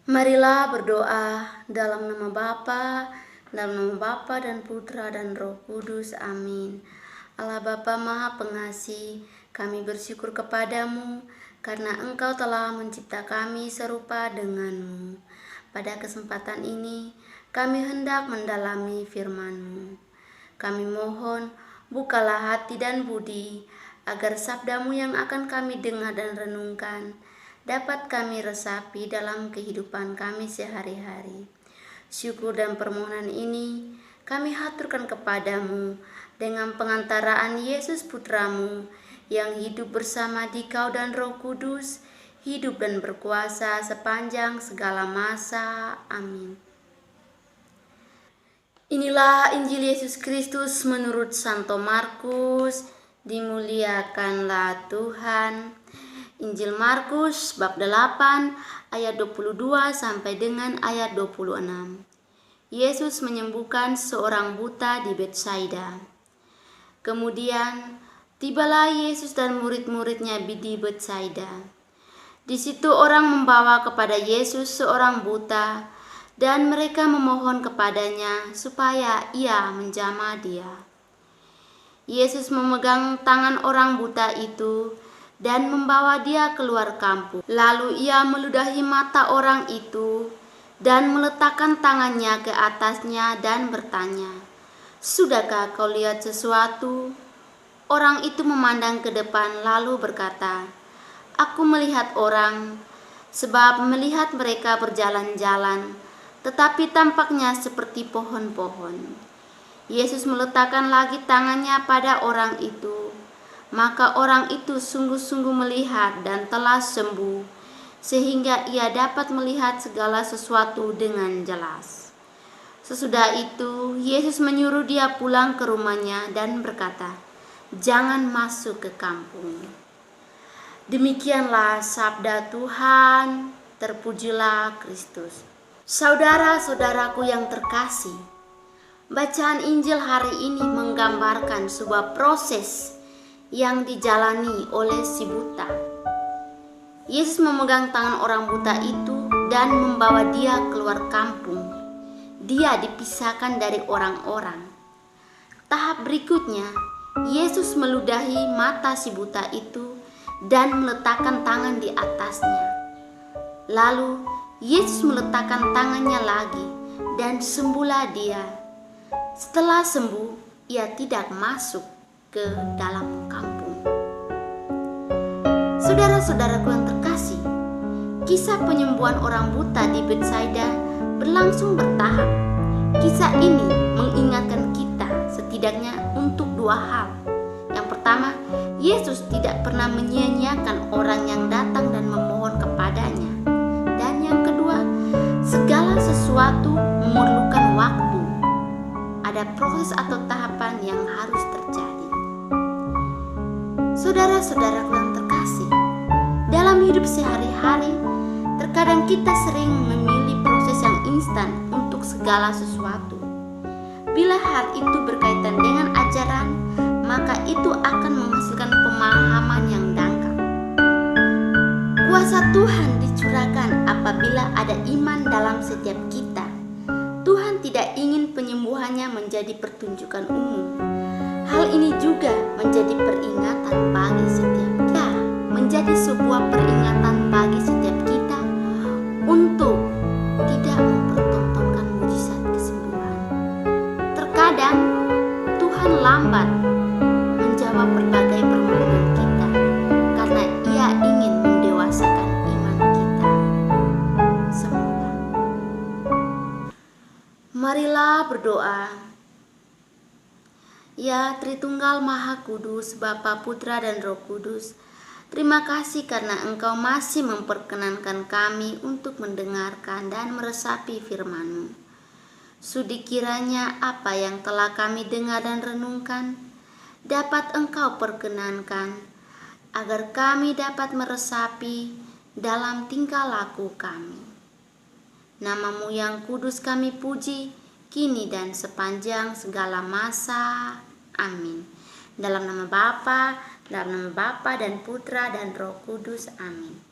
Marilah berdoa dalam nama Bapa, dan Putra dan Roh Kudus. Amin. Allah Bapa Maha Pengasih, kami bersyukur kepadamu karena Engkau telah mencipta kami serupa denganmu. Pada kesempatan ini, kami hendak mendalami firman-Mu. Kami mohon, bukalah hati dan budi, agar sabdamu yang akan kami dengar dan renungkan dapat kami resapi dalam kehidupan kami sehari-hari. Syukur dan permohonan ini kami haturkan kepadamu dengan pengantaraan Yesus Putramu yang hidup bersama Dikau dan Roh Kudus, hidup dan berkuasa sepanjang segala masa. Amin. Inilah Injil Yesus Kristus menurut Santo Markus. Dimuliakanlah Tuhan. Injil Markus bab 8 ayat 22 sampai dengan ayat 26. Yesus menyembuhkan seorang buta di Betsaida. Kemudian tibalah Yesus dan murid-muridnya di Betsaida. Di situ orang membawa kepada Yesus seorang buta, dan mereka memohon kepadanya supaya ia menjamah dia. Yesus memegang tangan orang buta itu dan membawa dia keluar kampung. Lalu ia meludahi mata orang itu dan meletakkan tangannya ke atasnya dan bertanya, "Sudahkah kau lihat sesuatu?" Orang itu memandang ke depan lalu berkata, "Aku melihat orang, sebab melihat mereka berjalan-jalan, tetapi tampaknya seperti pohon-pohon." Yesus meletakkan lagi tangannya pada orang itu. Maka orang itu sungguh-sungguh melihat dan telah sembuh, sehingga ia dapat melihat segala sesuatu dengan jelas. Sesudah itu, Yesus menyuruh dia pulang ke rumahnya dan berkata, "Jangan masuk ke kampung." Demikianlah sabda Tuhan, terpujilah Kristus. Saudara-saudaraku yang terkasih, bacaan Injil hari ini menggambarkan sebuah proses yang dijalani oleh si buta. Yesus memegang tangan orang buta itu dan membawa dia keluar kampung. Dia dipisahkan dari orang-orang. Tahap berikutnya, Yesus meludahi mata si buta itu dan meletakkan tangan di atasnya. Lalu Yesus meletakkan tangannya lagi dan sembuhlah dia. Setelah sembuh, ia tidak masuk ke dalam kampung. Saudara-saudaraku yang terkasih, kisah penyembuhan orang buta di Betsaida berlangsung bertahap. Kisah ini mengingatkan kita setidaknya untuk dua hal. Yang pertama, Yesus tidak pernah menyia-nyiakan orang yang datang dan memohon kepadanya. Dan yang kedua, segala sesuatu memerlukan waktu. Ada proses atau tahapan yang harus terjadi. Saudara-saudaraku yang terkasih, dalam hidup sehari-hari, terkadang kita sering memilih proses yang instan untuk segala sesuatu. Bila hal itu berkaitan dengan ajaran, maka itu akan menghasilkan pemahaman yang dangkal. Kuasa Tuhan dicurahkan apabila ada iman dalam setiap kita. Tuhan tidak ingin penyembuhannya menjadi pertunjukan umum. Hal ini juga menjadi peringatan bagi setiap kita, menjadi sebuah peringatan bagi setiap kita untuk tidak mempertontonkan mujizat kesembuhan. Terkadang Tuhan lambat menjawab berbagai permohonan kita karena Ia ingin mendewasakan iman kita. Semoga. Marilah berdoa. Ya Tritunggal Maha Kudus, Bapa, Putra, dan Roh Kudus, terima kasih karena Engkau masih memperkenankan kami untuk mendengarkan dan meresapi firman-Mu. Sudi kiranya apa yang telah kami dengar dan renungkan dapat Engkau perkenankan, agar kami dapat meresapi dalam tingkah laku kami. Nama-Mu yang kudus kami puji, kini dan sepanjang segala masa. Amin. Dalam nama Bapa dan Putra dan Roh Kudus. Amin.